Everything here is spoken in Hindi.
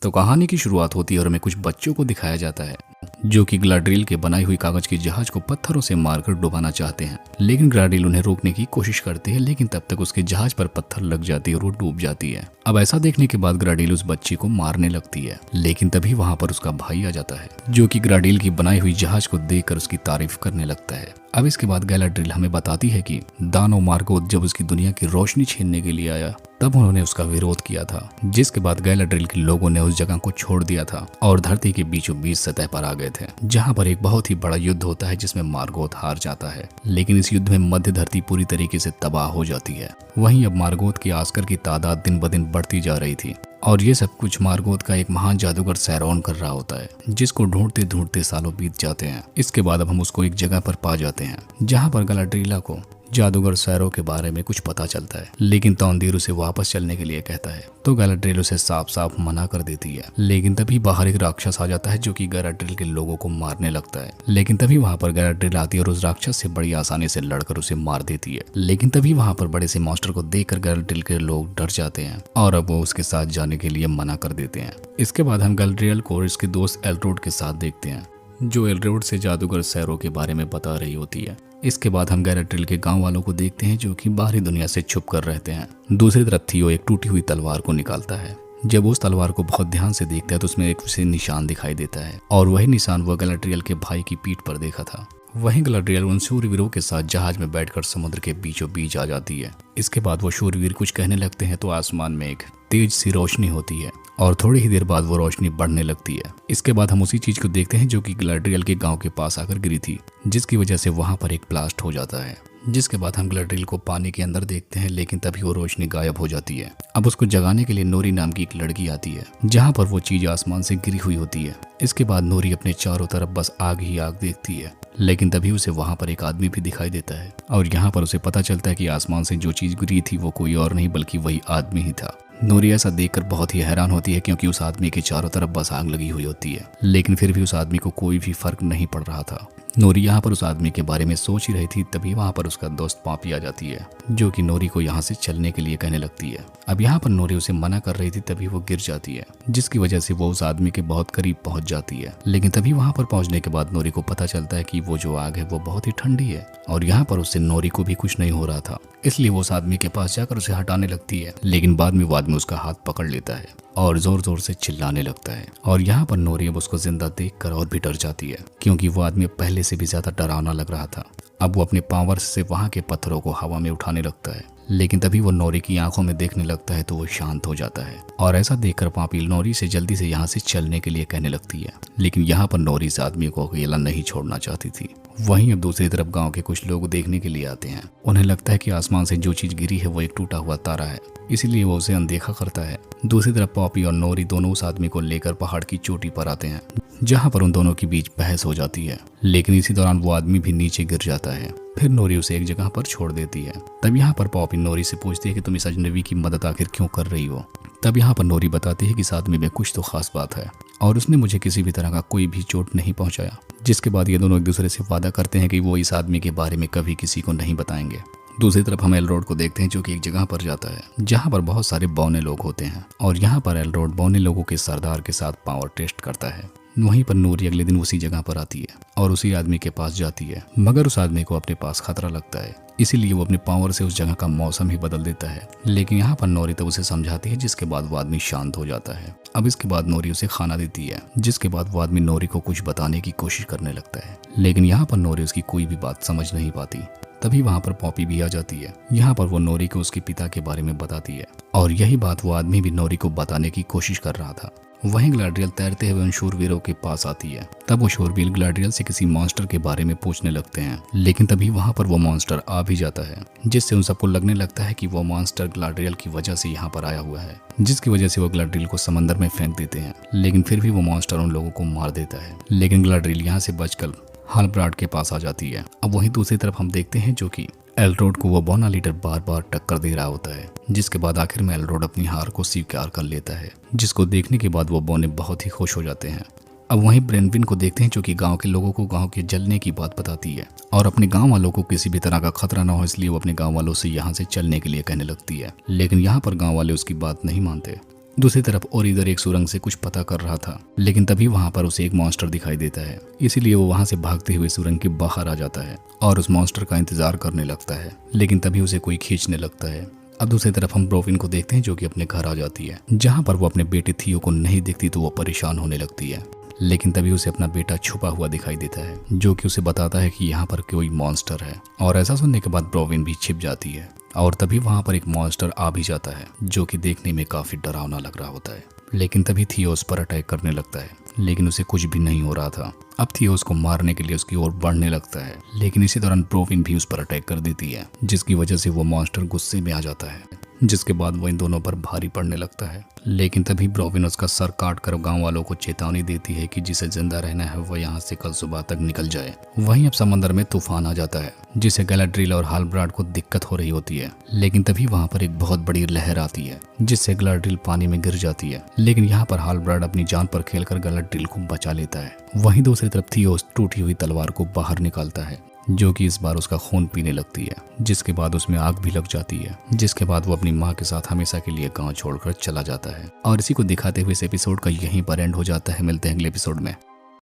तो कहानी की शुरुआत होती है और हमें कुछ बच्चों को दिखाया जाता है जो कि ग्लाड्रिल के बनाई हुई कागज के जहाज को पत्थरों से मारकर डुबाना चाहते हैं। लेकिन ग्लाड्रिल उन्हें रोकने की कोशिश करती है, लेकिन तब तक उसके जहाज पर पत्थर लग जाती है और वो डूब जाती है। अब ऐसा देखने के बाद ग्लाड्रिल उस बच्ची को मारने लगती है, लेकिन तभी वहां पर उसका भाई आ जाता है जो कि ग्लाड्रिल की बनाई हुई जहाज को देखकर उसकी तारीफ करने लगता है। अब इसके बाद ग्लाड्रिल हमें बताती है कि दानव मार्गोथ जब उसकी दुनिया की रोशनी छीनने के लिए आया तब उन्होंने उसका विरोध किया था, जिसके बाद ग्लाड्रिल के लोगों ने उस जगह को छोड़ दिया था और धरती के बीचों बीच सतह पर आ गए थे, जहां पर एक बहुत ही बड़ा युद्ध होता है जिसमें मार्गोथ हार जाता है। लेकिन इस युद्ध में मध्य धरती पूरी तरीके से तबाह हो जाती है। वहीं अब मार्गोथ के आस्कर की तादाद दिन ब दिन बढ़ती जा रही थी और ये सब कुछ मार्गोथ का एक महान जादूगर सैरॉन कर रहा होता है, जिसको ढूंढते ढूंढते सालों बीत जाते हैं। इसके बाद अब हम उसको एक जगह पर पा जाते हैं जहां पर ग्लाड्रिला को जादूगर सैरो के बारे में कुछ पता चलता है, लेकिन तौंदीर उसे वापस चलने के लिए कहता है तो ग्लाड्रिल उसे साफ साफ मना कर देती है। लेकिन तभी बाहर एक राक्षस आ जाता है जो कि ग्लाड्रिल के लोगों को मारने लगता है। लेकिन तभी वहां पर ग्लाड्रिल आती है और उस राक्षस से बड़ी आसानी से लड़कर उसे मार देती है। लेकिन तभी वहां पर बड़े से मॉन्स्टर को देखकर ग्लाड्रिल के लोग डर जाते हैं और अब वो उसके साथ जाने के लिए मना कर देते हैं। इसके बाद हम ग्लाड्रिल को और इसके दोस्त एल्रोड के साथ देखते हैं जो एल्रोड से जादूगर सैरो के बारे में बता रही होती है। इसके बाद हम ग्लाड्रिल के गांव वालों को देखते हैं जो कि बाहरी दुनिया से छुप कर रहते हैं। दूसरी तरफ थियो एक टूटी हुई तलवार को निकालता है। जब उस तलवार को बहुत ध्यान से देखता है तो उसमें एक उसे निशान दिखाई देता है और वही निशान वो ग्लाड्रिल के भाई की पीठ पर देखा था। वहीं ग्लाड्रिल उन शूरवीरों के साथ जहाज में बैठकर समुद्र के बीचों बीच आ जाती है। इसके बाद वो शूरवीर कुछ कहने लगते हैं तो आसमान में एक तेज सी रोशनी होती है और थोड़ी ही देर बाद वो रोशनी बढ़ने लगती है। इसके बाद हम उसी चीज को देखते हैं जो कि ग्लाड्रिल के गांव के पास आकर गिरी थी, जिसकी वजह से वहां पर एक ब्लास्ट हो जाता है। जिसके बाद हम ग्लाड्रिल को पानी के अंदर देखते हैं, लेकिन तभी वो रोशनी गायब हो जाती है। अब उसको जगाने के लिए नोरी नाम की एक लड़की आती है जहां पर वो चीज आसमान से गिरी हुई होती है। इसके बाद नोरी अपने चारों तरफ बस आग ही आग देखती है, लेकिन तभी उसे वहां पर एक आदमी भी दिखाई देता है और यहाँ पर उसे पता चलता है कि आसमान से जो चीज गिरी थी वो कोई और नहीं बल्कि वही आदमी ही था। नोरी ऐसा देखकर बहुत ही हैरान होती है क्योंकि उस आदमी के चारों तरफ बस आग लगी हुई होती है, लेकिन फिर भी उस आदमी को कोई भी फर्क नहीं पड़ रहा था। नोरी यहाँ पर उस आदमी के बारे में सोच ही रही थी, तभी वहाँ पर उसका दोस्त पापी आ जाती है जो कि नोरी को यहाँ से चलने के लिए कहने लगती है। अब यहाँ पर नोरी उसे मना कर रही थी, तभी वो गिर जाती है, जिसकी वजह से वो उस आदमी के बहुत करीब पहुंच जाती है। लेकिन तभी वहाँ पर पहुंचने के बाद नोरी को पता चलता है कि वो जो आग है वो बहुत ही ठंडी है और यहाँ पर उससे नोरी को भी कुछ नहीं हो रहा था, इसलिए वो उस आदमी के पास जाकर उसे हटाने लगती है। लेकिन बाद में वो आदमी उसका हाथ पकड़ लेता है और जोर जोर से चिल्लाने लगता है और यहाँ पर नोरी अब उसको जिंदा देखकर और भी डर जाती है क्योंकि वो आदमी पहले से भी ज्यादा डरावना लग रहा था। अब वो अपने पावर से वहां के पत्थरों को हवा में उठाने लगता है, लेकिन तभी वो नोरी की आंखों में देखने लगता है तो वो शांत हो जाता है और ऐसा देखकर पापी नोरी से जल्दी से यहाँ से चलने के लिए कहने लगती है। लेकिन यहाँ पर नोरी इस आदमी को अकेला नहीं छोड़ना चाहती थी। वहीं अब दूसरी तरफ गांव के कुछ लोग देखने के लिए आते हैं। उन्हें लगता है कि आसमान से जो चीज गिरी है वो एक टूटा हुआ तारा है, इसीलिए वो उसे अनदेखा करता है। दूसरी तरफ पॉपी और नोरी दोनों उस आदमी को लेकर पहाड़ की चोटी पर आते हैं जहां पर उन दोनों के बीच बहस हो जाती है, लेकिन इसी दौरान वो आदमी भी नीचे गिर जाता है। फिर नोरी उसे एक जगह पर छोड़ देती है। तब यहाँ पर पॉपी नोरी से पूछती है कि तुम इस अजनबी की मदद आखिर क्यों कर रही हो। तब यहाँ पर नोरी बताती है कि इस आदमी में कुछ तो खास बात है और उसने मुझे किसी भी तरह का कोई भी चोट नहीं पहुंचाया। जिसके बाद ये दोनों एक दूसरे से वादा करते हैं कि वो इस आदमी के बारे में कभी किसी को नहीं बताएंगे। दूसरी तरफ हम एल्रोड को देखते हैं जो कि एक जगह पर जाता है जहां पर बहुत सारे बौने लोग होते हैं और यहाँ पर एल्रोड बौने लोगों के सरदार के साथ पावर टेस्ट करता है। वहीं पर नोरी अगले दिन उसी जगह पर आती है और उसी आदमी के पास जाती है, मगर उस आदमी को अपने पास खतरा लगता है, इसीलिए वो अपने पावर से उस जगह का मौसम ही बदल देता है। लेकिन यहाँ पर नोरी तो उसे समझाती है, जिसके बाद वो आदमी शांत हो जाता है। अब इसके बाद नोरी उसे खाना देती है, जिसके बाद वो आदमी नोरी को कुछ बताने की कोशिश करने लगता है, लेकिन यहाँ पर नोरी उसकी कोई भी बात समझ नहीं पाती। तभी वहाँ पर पॉपी भी आ जाती है। यहाँ पर वो नोरी को उसके पिता के बारे में बताती है और यही बात वो आदमी भी नोरी को बताने की कोशिश कर रहा था। वहीं ग्लाड्रिल तैरते हुए उन शूरवीरों के पास आती है। तब वो शूरवीर ग्लाड्रिल से किसी मॉन्स्टर के बारे में पूछने लगते हैं, लेकिन तभी वहां पर वो मॉन्स्टर आ भी जाता है, जिससे उन सबको लगने लगता है कि वो मॉन्स्टर ग्लाड्रिल की वजह से यहाँ पर आया हुआ है, जिसकी वजह से वो ग्लाड्रिल को समंदर में फेंक देते हैं। लेकिन फिर भी वो मॉन्स्टर उन लोगों को मार देता है। लेकिन ग्लाड्रिल यहाँ से बचकर हालब्राड के पास आ जाती है। अब वहीं दूसरी तरफ हम देखते हैं जो कि एल्रोड को वो बौना लीडर बार बार टक्कर दे रहा होता है, जिसके बाद आखिर में एल्रोड अपनी हार को स्वीकार कर लेता है, जिसको देखने के बाद वो बौने बहुत ही खुश हो जाते हैं। अब वहीं ब्रेनविन को देखते हैं जो कि गांव के लोगों को गांव के जलने की बात बताती है और अपने गांव वालों को किसी भी तरह का खतरा ना हो, इसलिए वो अपने गांव वालों से यहाँ से चलने के लिए कहने लगती है। लेकिन यहाँ पर गांव वाले उसकी बात नहीं मानते दूसरी तरफ और इधर एक सुरंग से कुछ पता कर रहा था, लेकिन तभी वहां पर उसे एक मॉन्स्टर दिखाई देता है। इसीलिए वो वहां से भागते हुए सुरंग के बाहर आ जाता है और उस मॉन्स्टर का इंतजार करने लगता है, लेकिन तभी उसे कोई खींचने लगता है। अब दूसरी तरफ हम ब्रोविन को देखते हैं जो कि अपने घर आ जाती है। जहां पर वो अपने बेटे थियो को नहीं देखती तो वो परेशान होने लगती है, लेकिन तभी उसे अपना बेटा छुपा हुआ दिखाई देता है जो कि उसे बताता है कि यहाँ पर कोई मॉन्स्टर है। और ऐसा सुनने के बाद ब्रोविन भी छिप जाती है और तभी वहां पर एक मॉन्स्टर आ भी जाता है जो कि देखने में काफी डरावना लग रहा होता है। लेकिन तभी थियो उस पर अटैक करने लगता है, लेकिन उसे कुछ भी नहीं हो रहा था। अब थियो उसको मारने के लिए उसकी ओर बढ़ने लगता है, लेकिन इसी दौरान ब्रोविन भी उस पर अटैक कर देती है, जिसकी वजह से वो मॉन्स्टर गुस्से में आ जाता है, जिसके बाद वो इन दोनों पर भारी पड़ने लगता है। लेकिन तभी ब्रोविन उसका सर काट कर गाँव वालों को चेतावनी देती है कि जिसे जिंदा रहना है वो यहाँ से कल सुबह तक निकल जाए। वहीं अब समंदर में तूफान आ जाता है, जिसे गैलाड्रिल और हालब्राड को दिक्कत हो रही होती है। लेकिन तभी वहाँ पर एक बहुत बड़ी लहर आती है जिससे गैलाड्रिल पानी में गिर जाती है, लेकिन यहाँ पर हालब्राड अपनी जान पर खेलकर गैलाड्रिल को बचा लेता है। वहीं दूसरी तरफ थियो टूटी हुई तलवार को बाहर निकालता है जो कि इस बार उसका खून पीने लगती है, जिसके बाद उसमें आग भी लग जाती है, जिसके बाद वो अपनी माँ के साथ हमेशा के लिए गांव छोड़कर चला जाता है। और इसी को दिखाते हुए इस एपिसोड का यहीं पर एंड हो जाता है। मिलते हैं अगले एपिसोड में।